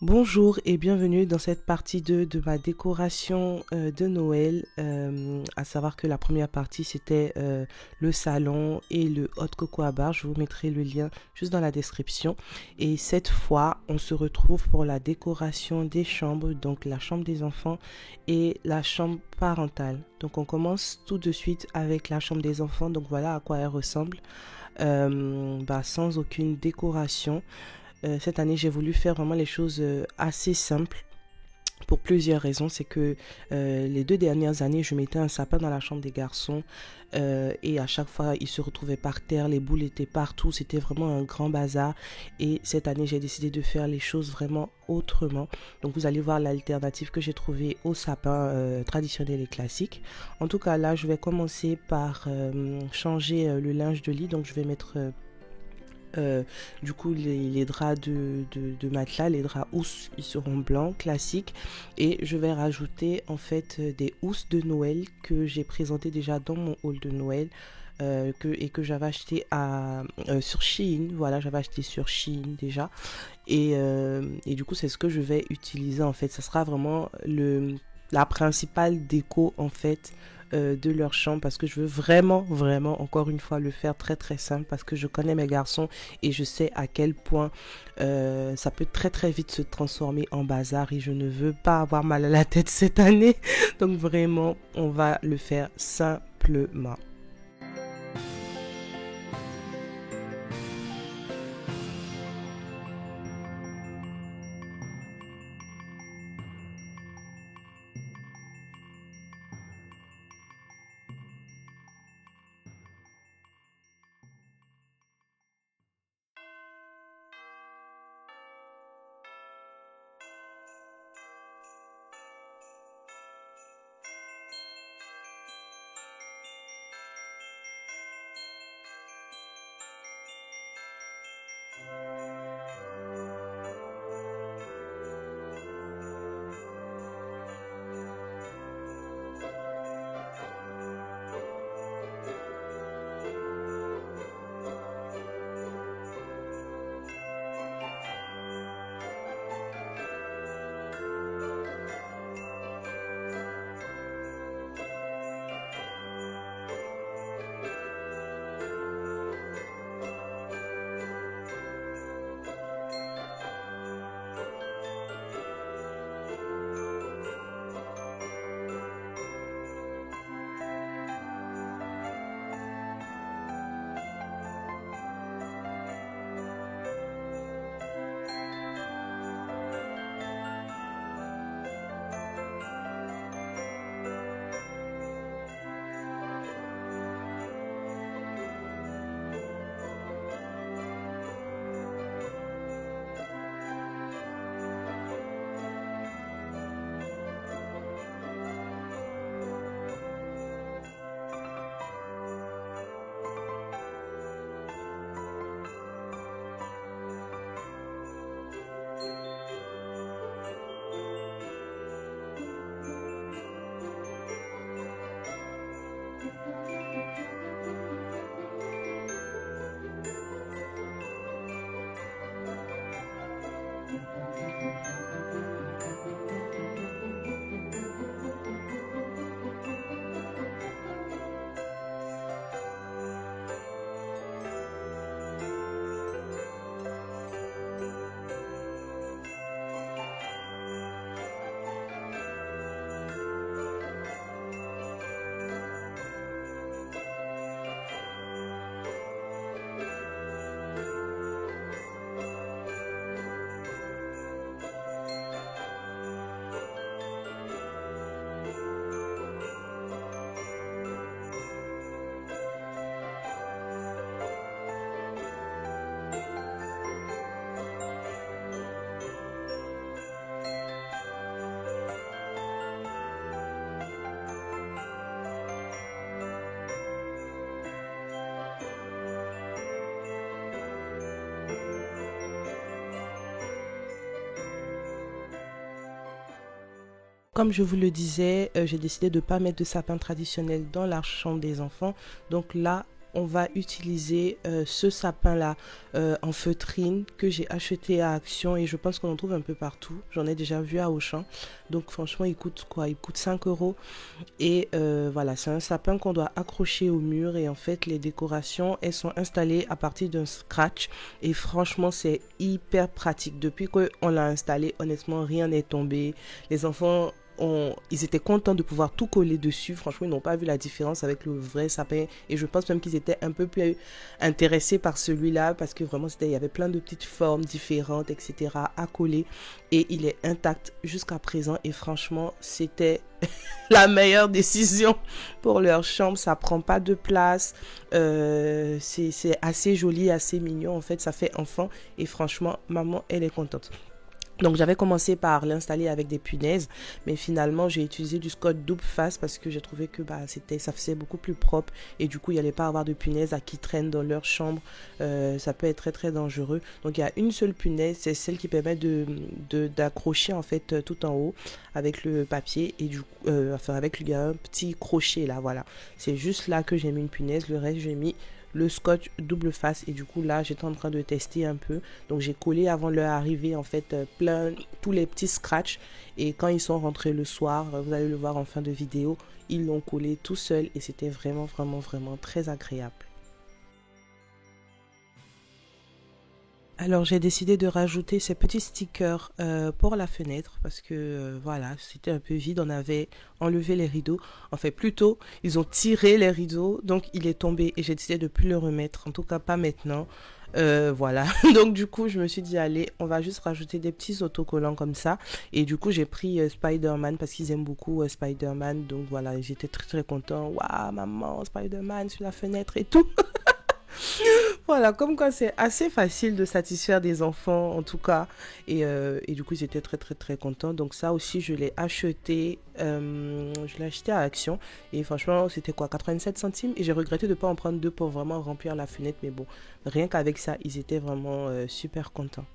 Bonjour et bienvenue dans cette partie 2 de ma décoration de Noël. À savoir que la première partie c'était le salon et le hot cocoa bar. Je vous mettrai le lien juste dans la description. Et cette fois, on se retrouve pour la décoration des chambres, donc la chambre des enfants et la chambre parentale. Donc on commence tout de suite avec la chambre des enfants. Donc voilà à quoi elle ressemble, sans aucune décoration. Cette année, j'ai voulu faire vraiment les choses assez simples pour plusieurs raisons. C'est que les 2 dernières années, je mettais un sapin dans la chambre des garçons et à chaque fois, ils se retrouvaient par terre, les boules étaient partout, c'était vraiment un grand bazar. Et cette année, j'ai décidé de faire les choses vraiment autrement. Donc vous allez voir l'alternative que j'ai trouvée au sapin traditionnel et classique. En tout cas, là, je vais commencer par changer le linge de lit. Donc je vais mettre du coup les draps de matelas, les draps housses, ils seront blancs classiques, et je vais rajouter en fait des housses de Noël que j'ai présentées déjà dans mon haul de Noël, que j'avais acheté sur Shein. Voilà, j'avais acheté sur Shein déjà, et du coup c'est ce que je vais utiliser en fait. Ça sera vraiment la principale déco en fait de leur chambre, parce que je veux vraiment encore une fois le faire très très simple, parce que je connais mes garçons et je sais à quel point ça peut très vite se transformer en bazar, et je ne veux pas avoir mal à la tête cette année. Donc vraiment on va le faire simplement. Comme je vous le disais, j'ai décidé de ne pas mettre de sapin traditionnel dans la chambre des enfants. Donc là, on va utiliser ce sapin-là en feutrine que j'ai acheté à Action et je pense qu'on en trouve un peu partout. J'en ai déjà vu à Auchan. Donc franchement, il coûte quoi? Il coûte 5 euros. Et voilà, c'est un sapin qu'on doit accrocher au mur et en fait, les décorations, elles sont installées à partir d'un scratch et franchement, c'est hyper pratique. Depuis qu'on l'a installé, honnêtement, rien n'est tombé. Les enfants ils étaient contents de pouvoir tout coller dessus. Franchement, ils n'ont pas vu la différence avec le vrai sapin. Et je pense même qu'ils étaient un peu plus intéressés par celui-là parce que vraiment, il y avait plein de petites formes différentes, etc. à coller. Et il est intact jusqu'à présent. Et franchement, c'était la meilleure décision pour leur chambre. Ça prend pas de place. C'est assez joli, assez mignon. En fait, ça fait enfant. Et franchement, maman, elle est contente. Donc j'avais commencé par l'installer avec des punaises, mais finalement j'ai utilisé du scotch double face parce que j'ai trouvé que ça faisait beaucoup plus propre et du coup il n'y allait pas avoir de punaises qui traînent dans leur chambre, ça peut être très très dangereux. Donc il y a une seule punaise, c'est celle qui permet d'accrocher en fait tout en haut avec le papier et du coup, avec un petit crochet là, voilà. C'est juste là que j'ai mis une punaise, le reste j'ai mis le scotch double face et du coup là j'étais en train de tester un peu, donc j'ai collé avant leur arrivée en fait tous les petits scratchs et quand ils sont rentrés le soir, vous allez le voir en fin de vidéo, ils l'ont collé tout seul et c'était vraiment vraiment vraiment très agréable. Alors j'ai décidé de rajouter ces petits stickers pour la fenêtre parce que voilà, c'était un peu vide, on avait enlevé les rideaux, enfin plutôt ils ont tiré les rideaux donc il est tombé et j'ai décidé de plus le remettre, en tout cas pas maintenant. Voilà, donc du coup je me suis dit allez on va juste rajouter des petits autocollants comme ça et du coup j'ai pris Spider-Man parce qu'ils aiment beaucoup Spider-Man, donc voilà j'étais très très content, waouh maman Spider-Man sur la fenêtre et tout. Voilà, comme quoi c'est assez facile de satisfaire des enfants en tout cas. Et du coup, ils étaient très très très contents. Donc ça aussi, je l'ai acheté à Action. Et franchement, c'était quoi, 87 centimes. Et j'ai regretté de ne pas en prendre deux pour vraiment remplir la fenêtre. Mais bon, rien qu'avec ça, ils étaient vraiment super contents.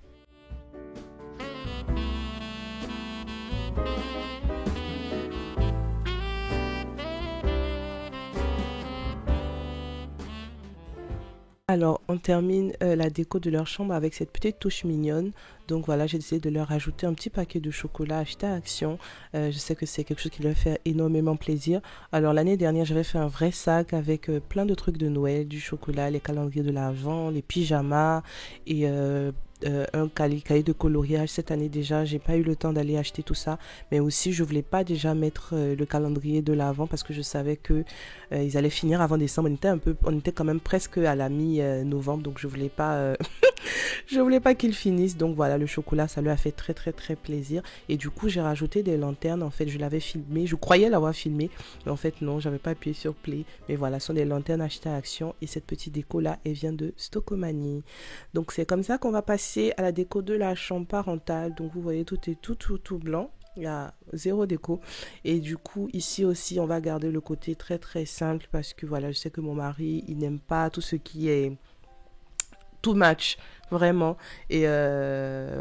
Alors, on termine la déco de leur chambre avec cette petite touche mignonne. Donc voilà, j'ai décidé de leur ajouter un petit paquet de chocolat acheté à Action. Je sais que c'est quelque chose qui leur fait énormément plaisir. Alors l'année dernière, j'avais fait un vrai sac avec plein de trucs de Noël, du chocolat, les calendriers de l'Avent, les pyjamas et un cahier de coloriage. Cette année déjà, j'ai pas eu le temps d'aller acheter tout ça, mais aussi je voulais pas déjà mettre le calendrier de l'Avent parce que je savais que ils allaient finir avant décembre. On était quand même presque à la mi-novembre, donc je voulais pas je voulais pas qu'ils finissent. Donc voilà, le chocolat, ça lui a fait très très très plaisir. Et du coup, j'ai rajouté des lanternes. En fait, je l'avais filmé. Je croyais l'avoir filmé. Mais en fait, non, j'avais pas appuyé sur play. Mais voilà, ce sont des lanternes achetées à Action. Et cette petite déco-là, elle vient de Stocomanie. Donc c'est comme ça qu'on va passer à la déco de la chambre parentale. Donc vous voyez, tout est tout blanc. Il y a zéro déco. Et du coup, ici aussi, on va garder le côté très très simple parce que voilà, je sais que mon mari, il n'aime pas tout ce qui est too much, vraiment. Et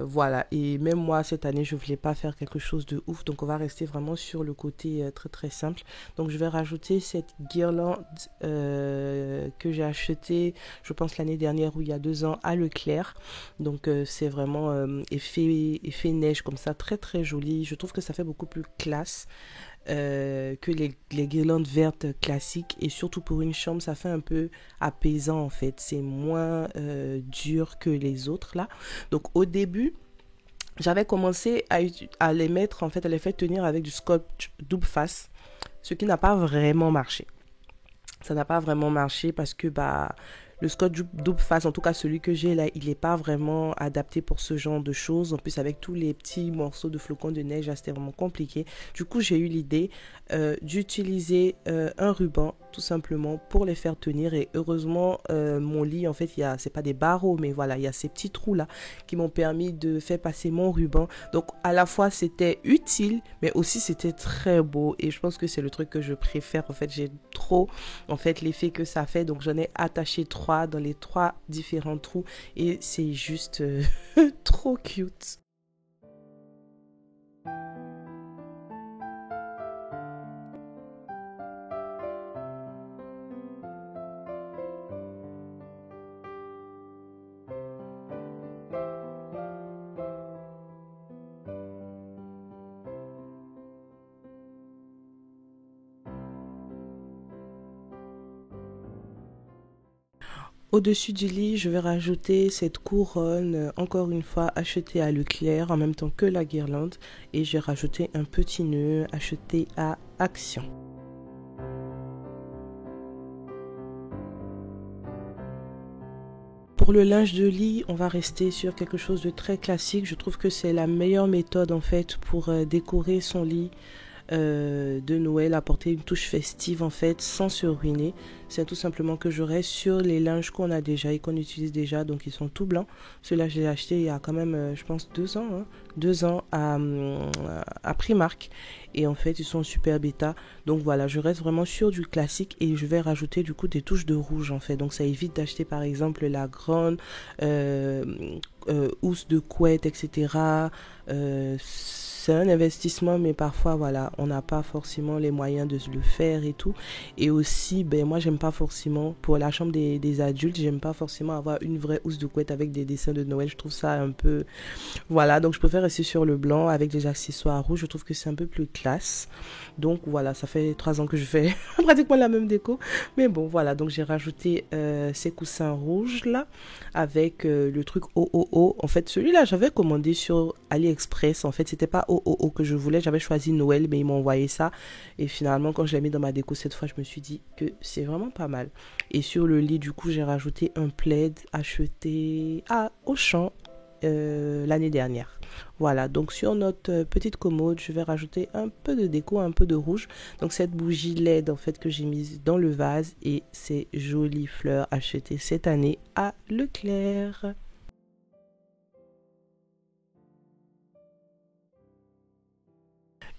voilà. Et même moi, cette année, je voulais pas faire quelque chose de ouf. Donc, on va rester vraiment sur le côté très, très simple. Donc, je vais rajouter cette guirlande que j'ai achetée, je pense, l'année dernière ou il y a 2 ans à Leclerc. Donc, c'est vraiment effet neige comme ça, très, très joli. Je trouve que ça fait beaucoup plus classe que les guirlandes vertes classiques et surtout pour une chambre ça fait un peu apaisant en fait, c'est moins dur que les autres là. Donc au début j'avais commencé à les mettre en fait, à les faire tenir avec du scotch double face, ce qui n'a pas vraiment marché. Ça n'a pas vraiment marché parce que le scotch double face, en tout cas celui que j'ai là, il n'est pas vraiment adapté pour ce genre de choses. En plus avec tous les petits morceaux de flocons de neige, c'était vraiment compliqué. Du coup j'ai eu l'idée d'utiliser un ruban tout simplement pour les faire tenir. Et heureusement mon lit en fait, c'est pas des barreaux mais voilà, il y a ces petits trous là qui m'ont permis de faire passer mon ruban. Donc à la fois c'était utile mais aussi c'était très beau et je pense que c'est le truc que je préfère. En fait j'ai trop en fait l'effet que ça fait, donc j'en ai attaché 3 dans les 3 différents trous et c'est juste trop cute. Au-dessus du lit, je vais rajouter cette couronne, encore une fois achetée à Leclerc en même temps que la guirlande. Et j'ai rajouté un petit nœud acheté à Action. Pour le linge de lit, on va rester sur quelque chose de très classique. Je trouve que c'est la meilleure méthode en fait pour décorer son lit de Noël, apporter une touche festive en fait sans se ruiner. C'est tout simplement que je reste sur les linges qu'on a déjà et qu'on utilise déjà, donc ils sont tout blancs. Ceux-là je les ai achetés il y a quand même je pense 2 ans, hein, 2 ans à Primark, et en fait ils sont super bêta. Donc voilà, je reste vraiment sur du classique et je vais rajouter du coup des touches de rouge en fait, donc ça évite d'acheter par exemple la grande housse de couette, etc. C'est un investissement, mais parfois voilà, on n'a pas forcément les moyens de le faire et tout. Et aussi, ben moi j'aime pas forcément, pour la chambre des adultes, j'aime pas forcément avoir une vraie housse de couette avec des dessins de Noël. Je trouve ça un peu, voilà, donc je préfère rester sur le blanc avec des accessoires rouges. Je trouve que c'est un peu plus classe. Donc voilà, ça fait 3 ans que je fais pratiquement la même déco, mais bon voilà, donc j'ai rajouté ces coussins rouges là avec le truc OOO. En fait, celui-là j'avais commandé sur AliExpress. En fait, c'était pas OOO que je voulais, j'avais choisi Noël, mais ils m'ont envoyé ça. Et finalement, quand je l'ai mis dans ma déco cette fois, je me suis dit que c'est vraiment pas mal. Et sur le lit, du coup, j'ai rajouté un plaid acheté à Auchan l'année dernière. Voilà, donc sur notre petite commode, je vais rajouter un peu de déco, un peu de rouge. Donc cette bougie LED en fait que j'ai mise dans le vase et ces jolies fleurs achetées cette année à Leclerc.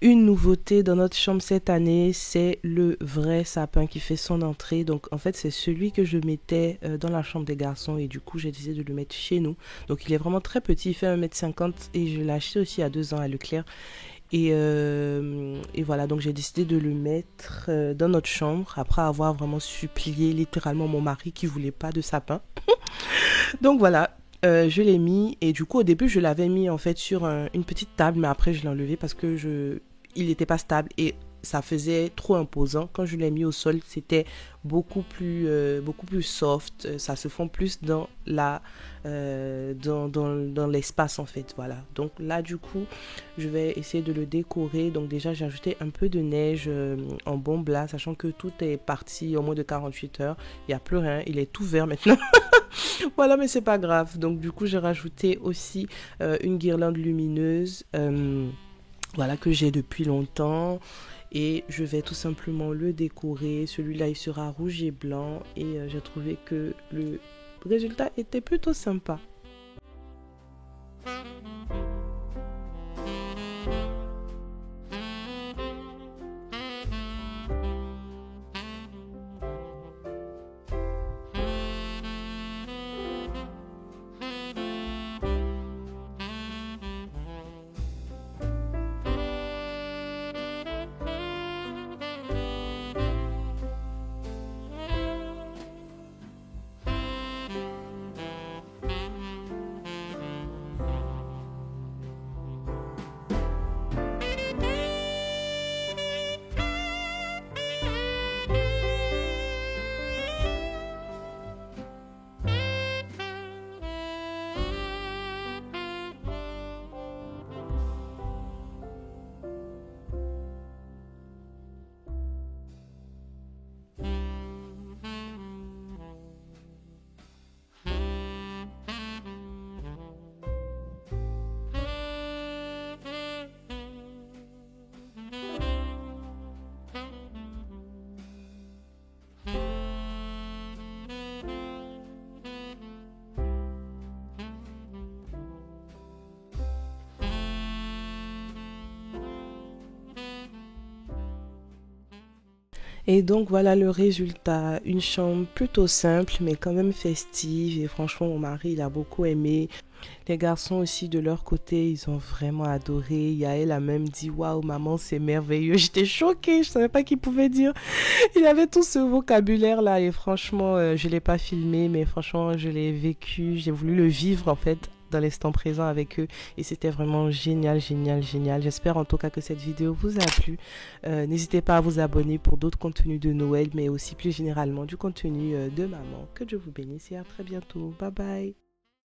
Une nouveauté dans notre chambre cette année, c'est le vrai sapin qui fait son entrée. Donc en fait, c'est celui que je mettais dans la chambre des garçons et du coup, j'ai décidé de le mettre chez nous. Donc il est vraiment très petit, il fait 1,50 m et je l'ai acheté aussi à 2 ans à Leclerc. Et voilà, donc j'ai décidé de le mettre dans notre chambre après avoir vraiment supplié littéralement mon mari qui voulait pas de sapin. Donc voilà, je l'ai mis et du coup au début je l'avais mis en fait sur une petite table, mais après je l'ai enlevé parce que il n'était pas stable et ça faisait trop imposant. Quand je l'ai mis au sol, c'était beaucoup plus soft, ça se fond plus dans dans l'espace en fait, voilà. Donc là du coup je vais essayer de le décorer. Donc déjà j'ai ajouté un peu de neige en bombe là, sachant que tout est parti au moins de 48 heures, il n'y a plus rien, il est tout vert maintenant. Voilà, mais c'est pas grave. Donc du coup j'ai rajouté aussi une guirlande lumineuse voilà, que j'ai depuis longtemps, et je vais tout simplement le décorer. Celui-là il sera rouge et blanc et j'ai trouvé que le résultat était plutôt sympa. Et donc voilà le résultat, une chambre plutôt simple mais quand même festive, et franchement mon mari il a beaucoup aimé. Les garçons aussi de leur côté ils ont vraiment adoré. Yael a même dit waouh maman c'est merveilleux, j'étais choquée, je savais pas qu'il pouvait dire. Il avait tout ce vocabulaire là et franchement je l'ai pas filmé mais franchement je l'ai vécu, j'ai voulu le vivre en fait dans l'instant présent avec eux et c'était vraiment génial, génial, génial. J'espère en tout cas que cette vidéo vous a plu. N'hésitez pas à vous abonner pour d'autres contenus de Noël, mais aussi plus généralement du contenu de maman. Que Dieu vous bénisse et à très bientôt. Bye bye.